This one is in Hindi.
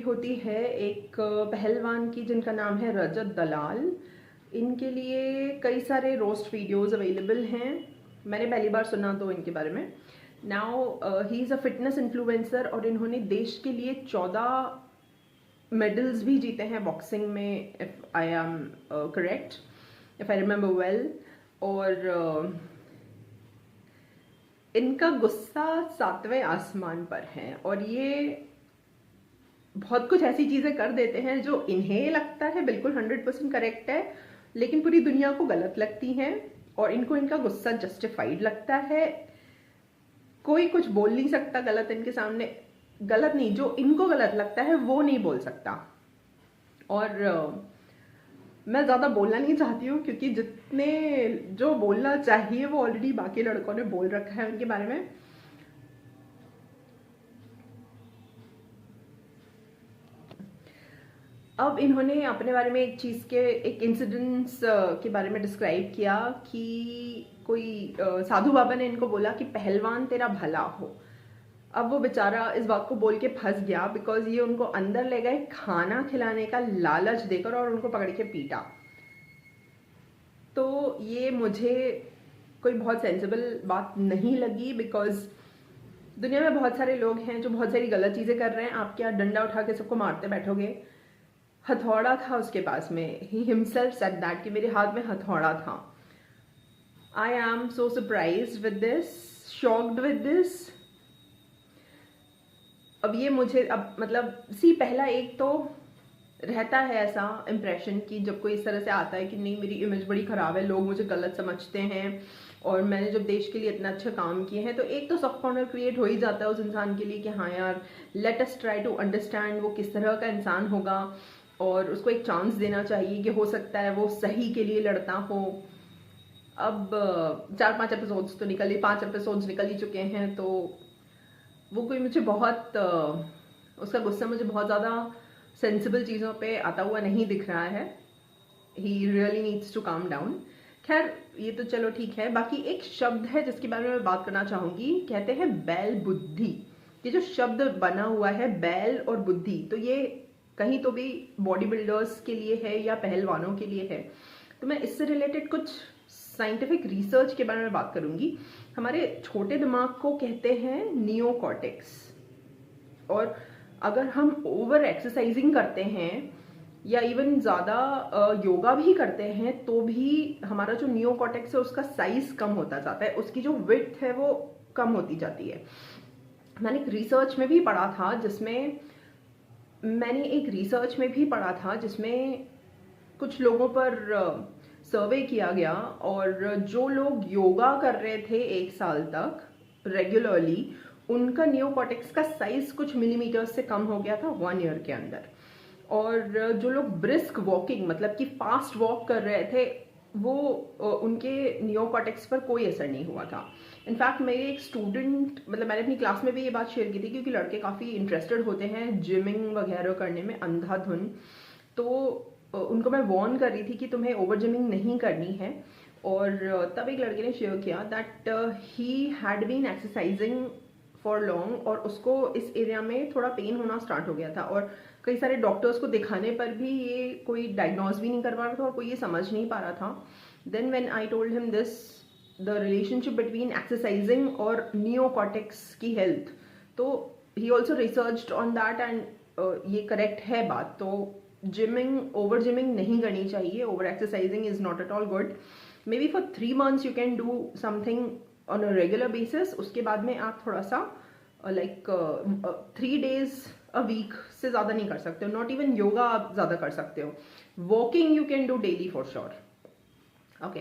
होती है एक पहलवान की जिनका नाम है रजत दलाल। इनके लिए कई सारे रोस्ट वीडियोस अवेलेबल हैं। मैंने पहली बार सुना तो इनके बारे में। Now he is a fitness influencer और इन्होंने देश के लिए 14 मेडल्स भी जीते हैं बॉक्सिंग में, if I am correct, if I remember well. और इनका गुस्सा 7वें आसमान पर है और ये बहुत कुछ ऐसी चीज़ें कर देते हैं जो इन्हें लगता है बिल्कुल 100% करेक्ट है, लेकिन पूरी दुनिया को गलत लगती हैं और इनको इनका गुस्सा जस्टिफाइड लगता है। कोई कुछ बोल नहीं सकता गलत इनके सामने, गलत नहीं, जो इनको गलत लगता है वो नहीं बोल सकता। और मैं ज़्यादा बोलना नहीं चाहती हूँ क्योंकि जितने जो बोलना चाहिए वो ऑलरेडी बाकी लड़कों ने बोल रखा है उनके बारे में। अब इन्होंने अपने बारे में एक चीज़ के एक इंसिडेंट्स के बारे में डिस्क्राइब किया कि कोई साधु बाबा ने इनको बोला कि पहलवान तेरा भला हो। अब वो बेचारा इस बात को बोल के फंस गया बिकॉज ये उनको अंदर ले गए खाना खिलाने का लालच देकर और उनको पकड़ के पीटा। तो ये मुझे कोई बहुत सेंसिबल बात नहीं लगी बिकॉज दुनिया में बहुत सारे लोग हैं जो बहुत सारी गलत चीज़ें कर रहे हैं। आप क्या डंडा उठा के सबको मारते बैठोगे? हथौड़ा था उसके पास में, ही हिमसेल्फ सेड दैट कि मेरे हाथ में हथौड़ा था। I am so surprised with this, shocked with this. अब ये मुझे अब मतलब पहला एक तो रहता है ऐसा इम्प्रेशन कि जब कोई इस तरह से आता है कि नहीं मेरी इमेज बड़ी ख़राब है, लोग मुझे गलत समझते हैं और मैंने जब देश के लिए इतना अच्छा काम किए हैं, तो एक तो सॉफ्ट कॉर्नर क्रिएट हो ही जाता है उस इंसान के लिए कि हाँ यार let us try to understand वो किस तरह का इंसान होगा और उसको एक चांस देना चाहिए कि हो सकता है वो सही के लिए लड़ता हो। अब 4-5 एपिसोड्स तो निकल ही 5 एपिसोड्स निकल ही चुके हैं, तो वो कोई मुझे बहुत उसका गुस्सा मुझे बहुत ज़्यादा सेंसिबल चीज़ों पे आता हुआ नहीं दिख रहा है। He really needs to calm down. खैर ये तो चलो ठीक है। बाकी एक शब्द है जिसके बारे में मैं बात करना चाहूँगी, कहते हैं बैल बुद्धि। ये जो शब्द बना हुआ है बैल और बुद्धि, तो ये कहीं तो भी बॉडी बिल्डर्स के लिए है या पहलवानों के लिए है। तो मैं इससे रिलेटेड कुछ साइंटिफिक रिसर्च के बारे में बात करूंगी। हमारे छोटे दिमाग को कहते हैं नियोकॉर्टेक्स, और अगर हम ओवर एक्सरसाइजिंग करते हैं या इवन ज़्यादा योगा भी करते हैं तो भी हमारा जो नियोकॉर्टेक्स है उसका साइज कम होता जाता है, उसकी जो विड्थ है वो कम होती जाती है। मैंने एक रिसर्च में भी पढ़ा था जिसमें कुछ लोगों पर सर्वे किया गया और जो लोग योगा कर रहे थे 1 साल तक रेगुलरली, उनका नियोकॉर्टेक्स का साइज कुछ मिलीमीटर्स से कम हो गया था 1 ईयर के अंदर। और जो लोग ब्रिस्क वॉकिंग मतलब कि फास्ट वॉक कर रहे थे वो उनके नियोकॉर्टेक्स पर कोई असर नहीं हुआ था। इनफैक्ट मेरे एक स्टूडेंट, मतलब मैंने अपनी क्लास में भी ये बात शेयर की थी क्योंकि लड़के काफ़ी इंटरेस्टेड होते हैं जिमिंग वगैरह करने में अंधाधुन, तो उनको मैं वार्न कर रही थी कि तुम्हें ओवर जिमिंग नहीं करनी है। और तब एक लड़के ने शेयर किया that he had been exercising for long और उसको इस एरिया में थोड़ा पेन होना स्टार्ट हो गया था और कई सारे डॉक्टर्स को दिखाने पर भी ये कोई डायग्नोज भी नहीं कर पा रहा था और कोई ये समझ नहीं पा रहा था। Then when I told him this, the relationship between exercising और नियोकॉर्टेक्स की हेल्थ, तो he also researched on that and ये करेक्ट है बात। तो ओवर जिमिंग नहीं करनी चाहिए, over exercising is not at all good. Maybe for 3 months you can do something on a regular basis, उसके बाद में आप थोड़ा सा 3 days अ वीक से ज़्यादा नहीं कर सकते हो। नॉट इवन योगा आप ज़्यादा कर सकते हो। Walking you can do daily for sure. Okay.